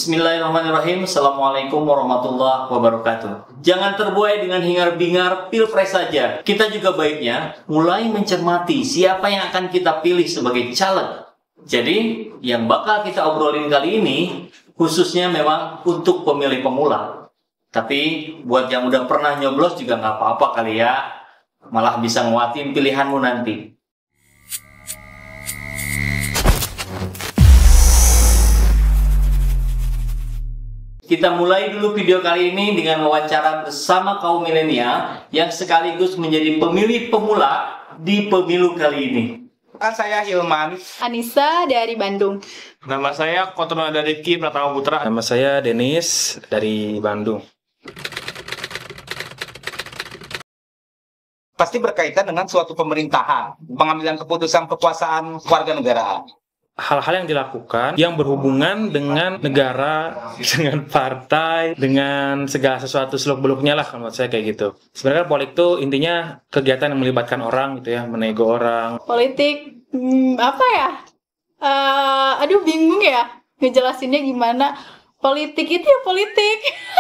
Bismillahirrahmanirrahim. Assalamualaikum warahmatullahi wabarakatuh. Jangan terbuai dengan hingar-bingar pilpres saja. Kita juga baiknya mulai mencermati siapa yang akan kita pilih sebagai caleg. Jadi, yang bakal kita obrolin kali ini khususnya memang untuk pemilih pemula. Tapi buat yang udah pernah nyoblos juga nggak apa-apa kali ya. Malah bisa nguatin pilihanmu nanti. Kita mulai dulu video kali ini dengan wawancara bersama kaum milenial yang sekaligus menjadi pemilih pemula di pemilu kali ini. Saya Hilman. Anissa dari Bandung. Nama saya Kotono dari Ki Pratama Putra. Nama saya Denis dari Bandung. Pasti berkaitan dengan suatu pemerintahan, pengambilan keputusan kekuasaan warga negaraan. Hal-hal yang dilakukan yang berhubungan dengan negara, dengan partai, dengan segala sesuatu seluk-beluknya lah menurut saya kayak gitu. Sebenarnya politik itu intinya kegiatan yang melibatkan orang gitu ya, menego orang. Politik, apa ya? Bingung ya ngejelasinnya gimana. Politik itu ya politik.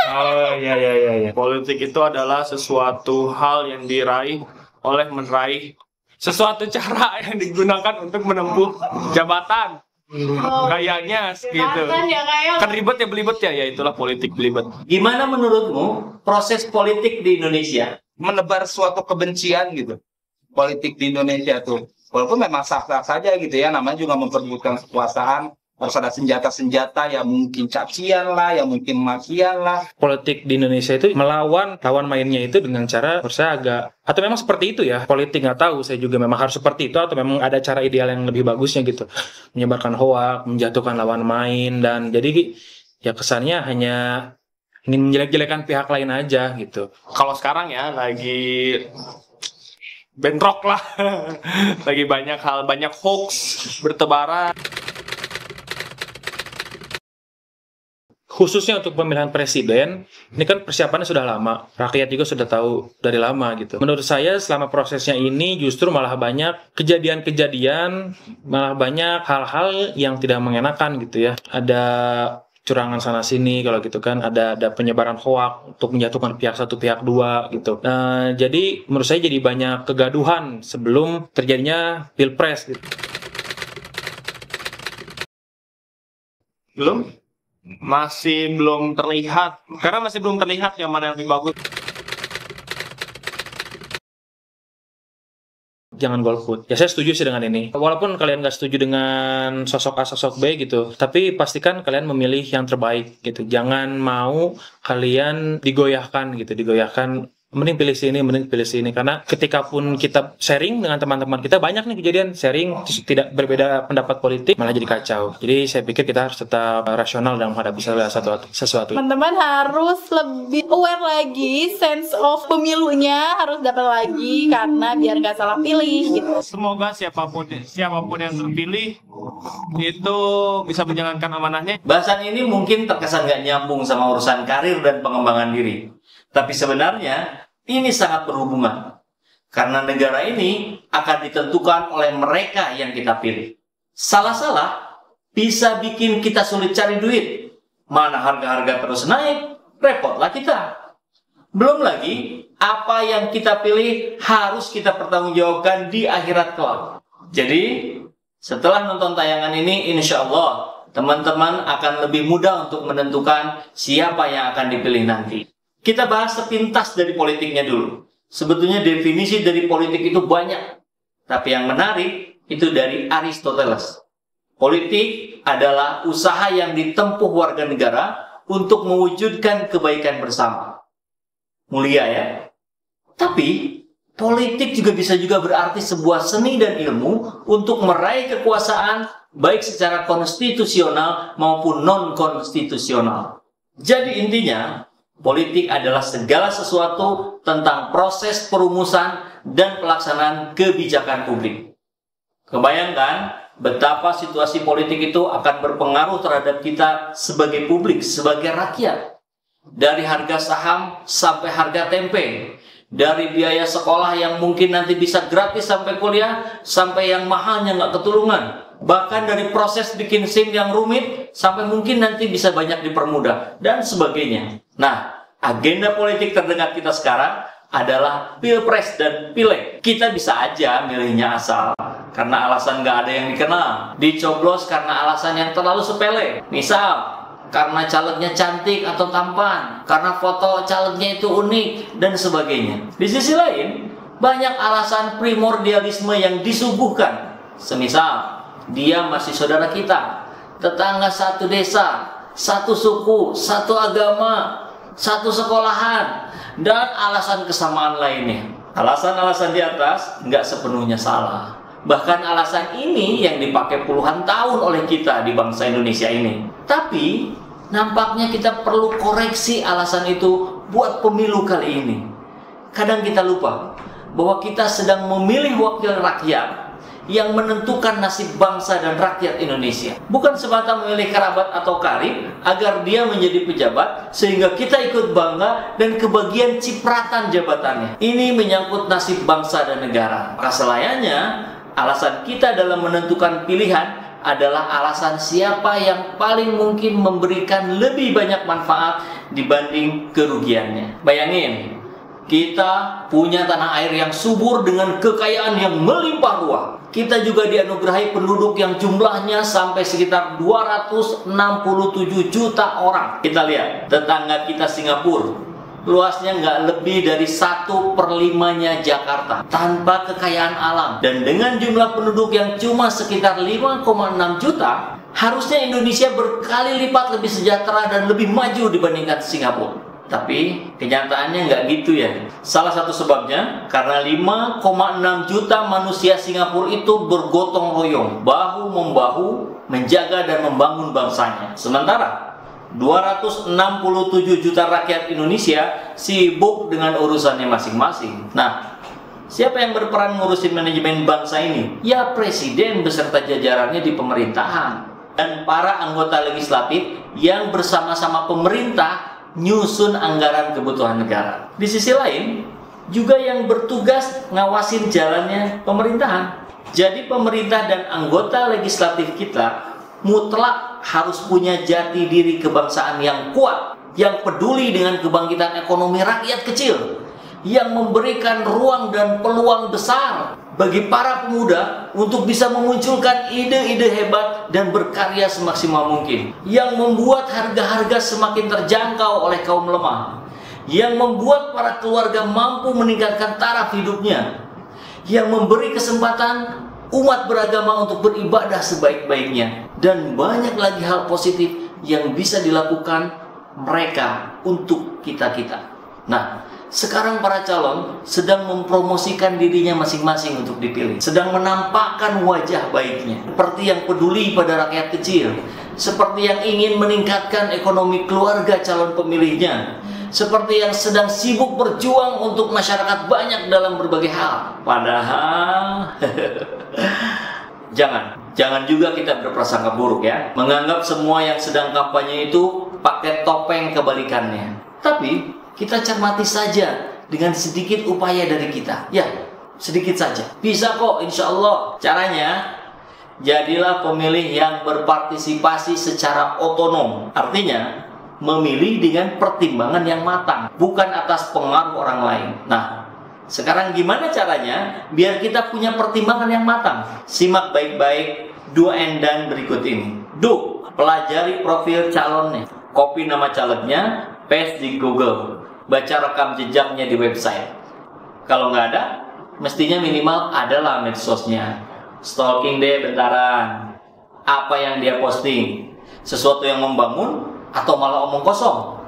Oh iya. Politik itu adalah sesuatu hal yang diraih oleh meraih sesuatu cara yang digunakan untuk menempuh jabatan. Kayaknya gitu. Kan ribet ya belibet ya, itulah politik belibet. Gimana menurutmu proses politik di Indonesia? Menebar suatu kebencian gitu. Politik di Indonesia tuh. Walaupun memang sah-sah saja gitu ya, namanya juga memperebutkan kekuasaan. Harus ada senjata-senjata yang mungkin cacian lah, yang mungkin makian lah. Politik di Indonesia itu melawan lawan mainnya itu dengan cara menurut saya agak, atau memang seperti itu ya, politik nggak tahu, saya juga memang harus seperti itu atau memang ada cara ideal yang lebih bagusnya gitu. Menyebarkan hoak, menjatuhkan lawan main, dan jadi ya kesannya hanya ingin menjelek-jelekan pihak lain aja gitu. Kalau sekarang ya lagi bentrok lah. Lagi banyak hoax bertebaran. Khususnya untuk pemilihan presiden, ini kan persiapannya sudah lama. Rakyat juga sudah tahu dari lama gitu. Menurut saya selama prosesnya ini justru malah banyak kejadian-kejadian, malah banyak hal-hal yang tidak mengenakan gitu ya. Ada curangan sana sini kalau gitu kan, ada penyebaran hoak untuk menjatuhkan pihak satu pihak dua gitu. Nah, jadi menurut saya jadi banyak kegaduhan sebelum terjadinya pilpres gitu. Masih belum terlihat, karena masih belum terlihat yang mana yang lebih bagus. Jangan golput. Ya saya setuju sih dengan ini. Walaupun kalian nggak setuju dengan sosok A, sosok B gitu, tapi pastikan kalian memilih yang terbaik gitu. Jangan mau kalian digoyahkan gitu, mending pilih sini, karena ketika pun kita sharing dengan teman-teman kita, banyak nih kejadian sharing tidak berbeda pendapat politik malah jadi kacau. Jadi saya pikir kita harus tetap rasional dalam menghadapi sesuatu. Teman-teman harus lebih aware lagi, sense of pemilunya harus dapat lagi karena biar nggak salah pilih gitu. Semoga siapapun yang terpilih itu bisa menjalankan amanahnya. Bahasan ini mungkin terkesan nggak nyambung sama urusan karir dan pengembangan diri. Tapi sebenarnya ini sangat berhubungan. Karena negara ini akan ditentukan oleh mereka yang kita pilih. Salah-salah bisa bikin kita sulit cari duit. Mana harga-harga terus naik, repotlah kita. Belum lagi, apa yang kita pilih harus kita pertanggungjawabkan di akhirat kelak. Jadi, setelah nonton tayangan ini, insya Allah teman-teman akan lebih mudah untuk menentukan siapa yang akan dipilih nanti. Kita bahas sepintas dari politiknya dulu. Sebetulnya definisi dari politik itu banyak. Tapi yang menarik itu dari Aristoteles. Politik adalah usaha yang ditempuh warga negara untuk mewujudkan kebaikan bersama. Mulia ya. Tapi politik juga bisa berarti sebuah seni dan ilmu untuk meraih kekuasaan baik secara konstitusional maupun non-konstitusional. Jadi intinya, politik adalah segala sesuatu tentang proses perumusan dan pelaksanaan kebijakan publik. Kebayangkan betapa situasi politik itu akan berpengaruh terhadap kita sebagai publik, sebagai rakyat. Dari harga saham sampai harga tempe, Dari biaya sekolah yang mungkin nanti bisa gratis sampai kuliah, sampai yang mahalnya nggak ketulungan. Bahkan dari proses bikin SIM yang rumit, sampai mungkin nanti bisa banyak dipermudah, dan sebagainya. Nah, agenda politik terdekat kita sekarang adalah Pilpres dan Pileg. Kita bisa aja milihnya asal, karena alasan nggak ada yang dikenal. Dicoblos karena alasan yang terlalu sepele. Misal, karena calegnya cantik atau tampan, karena foto calegnya itu unik, dan sebagainya. Di sisi lain, banyak alasan primordialisme yang disuguhkan. Semisal, dia masih saudara kita, tetangga satu desa, satu suku, satu agama, satu sekolahan, dan alasan kesamaan lainnya. Alasan-alasan di atas nggak sepenuhnya salah. Bahkan alasan ini yang dipakai puluhan tahun oleh kita di bangsa Indonesia ini. Tapi, nampaknya kita perlu koreksi alasan itu buat pemilu kali ini. Kadang kita lupa bahwa kita sedang memilih wakil rakyat yang menentukan nasib bangsa dan rakyat Indonesia. Bukan semata memilih kerabat atau karib agar dia menjadi pejabat sehingga kita ikut bangga dan kebagian cipratan jabatannya. Ini menyangkut nasib bangsa dan negara. Maka selayaknya alasan kita dalam menentukan pilihan adalah alasan siapa yang paling mungkin memberikan lebih banyak manfaat dibanding kerugiannya. Bayangin, kita punya tanah air yang subur dengan kekayaan yang melimpah ruah. Kita juga dianugerahi penduduk yang jumlahnya sampai sekitar 267 juta orang. Kita lihat tetangga kita Singapura, luasnya nggak lebih dari 1/5-nya Jakarta, tanpa kekayaan alam. Dan dengan jumlah penduduk yang cuma sekitar 5,6 juta, harusnya Indonesia berkali lipat lebih sejahtera dan lebih maju dibandingkan Singapura. Tapi kenyataannya nggak gitu ya. Salah satu sebabnya karena 5,6 juta manusia Singapura itu bergotong royong, bahu-membahu menjaga dan membangun bangsanya. Sementara 267 juta rakyat Indonesia sibuk dengan urusannya masing-masing. Nah, siapa yang berperan ngurusin manajemen bangsa ini? Ya presiden beserta jajarannya di pemerintahan dan para anggota legislatif yang bersama-sama pemerintah nyusun anggaran kebutuhan negara. Di sisi lain, juga yang bertugas ngawasin jalannya pemerintahan. Jadi pemerintah dan anggota legislatif kita mutlak harus punya jati diri kebangsaan yang kuat, yang peduli dengan kebangkitan ekonomi rakyat kecil, yang memberikan ruang dan peluang besar bagi para pemuda untuk bisa memunculkan ide-ide hebat dan berkarya semaksimal mungkin, yang membuat harga-harga semakin terjangkau oleh kaum lemah, yang membuat para keluarga mampu meningkatkan taraf hidupnya, yang memberi kesempatan umat beragama untuk beribadah sebaik-baiknya, dan banyak lagi hal positif yang bisa dilakukan mereka untuk kita-kita. Nah, sekarang para calon sedang mempromosikan dirinya masing-masing untuk dipilih, sedang menampakkan wajah baiknya, seperti yang peduli pada rakyat kecil, seperti yang ingin meningkatkan ekonomi keluarga calon pemilihnya, seperti yang sedang sibuk berjuang untuk masyarakat banyak dalam berbagai hal. Padahal jangan juga kita berprasangka buruk ya, menganggap semua yang sedang kampanye itu pakai topeng kebalikannya. Tapi kita cermati saja dengan sedikit upaya dari kita. Ya, sedikit saja. Bisa kok, insya Allah. Caranya, jadilah pemilih yang berpartisipasi secara otonom. Artinya, memilih dengan pertimbangan yang matang, bukan atas pengaruh orang lain. Nah, sekarang gimana caranya biar kita punya pertimbangan yang matang? Simak baik-baik do and done berikut ini. Do, pelajari profil calonnya, copy nama calegnya, paste di Google, baca rekam jejaknya di website. Kalau nggak ada, mestinya minimal adalah medsosnya. Stalking deh bentaran. Apa yang dia posting? Sesuatu yang membangun atau malah omong kosong?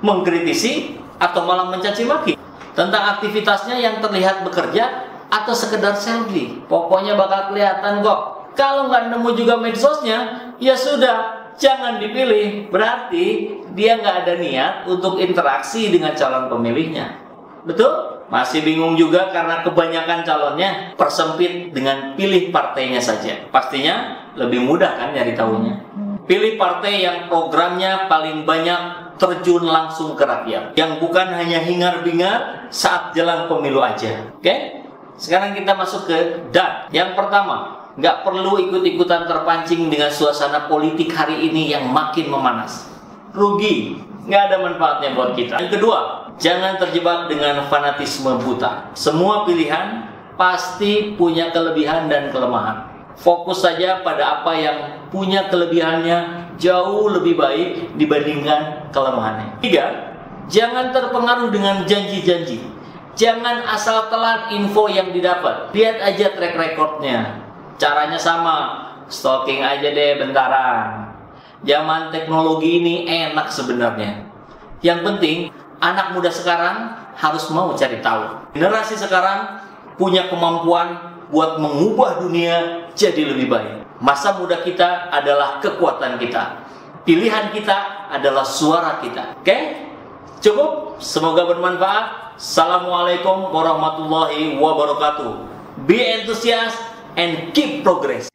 Mengkritisi atau malah mencaci maki? Tentang aktivitasnya yang terlihat bekerja atau sekedar selfie? Pokoknya bakal kelihatan kok. Kalau nggak nemu juga medsosnya, ya sudah, jangan dipilih. Berarti dia nggak ada niat untuk interaksi dengan calon pemilihnya. Betul? Masih bingung juga karena kebanyakan calonnya? Persempit dengan pilih partainya saja. Pastinya lebih mudah kan nyari tahunya. Pilih partai yang programnya paling banyak terjun langsung ke rakyat, yang bukan hanya hingar-bingar saat jelang pemilu aja. Oke? Sekarang kita masuk ke dan. Yang pertama, nggak perlu ikut-ikutan terpancing dengan suasana politik hari ini yang makin memanas. Rugi, nggak ada manfaatnya buat kita. Yang kedua, jangan terjebak dengan fanatisme buta. Semua pilihan pasti punya kelebihan dan kelemahan. Fokus saja pada apa yang punya kelebihannya jauh lebih baik dibandingkan kelemahannya. Tiga, jangan terpengaruh dengan janji-janji. Jangan asal telan info yang didapat. Lihat aja track recordnya. Caranya sama, stalking aja deh bentaran. Zaman teknologi ini enak sebenarnya. Yang penting, anak muda sekarang harus mau cari tahu. Generasi sekarang punya kemampuan buat mengubah dunia jadi lebih baik. Masa muda kita adalah kekuatan kita. Pilihan kita adalah suara kita. Oke? Cukup? Semoga bermanfaat. Assalamualaikum warahmatullahi wabarakatuh. Be enthusiastic and keep progress.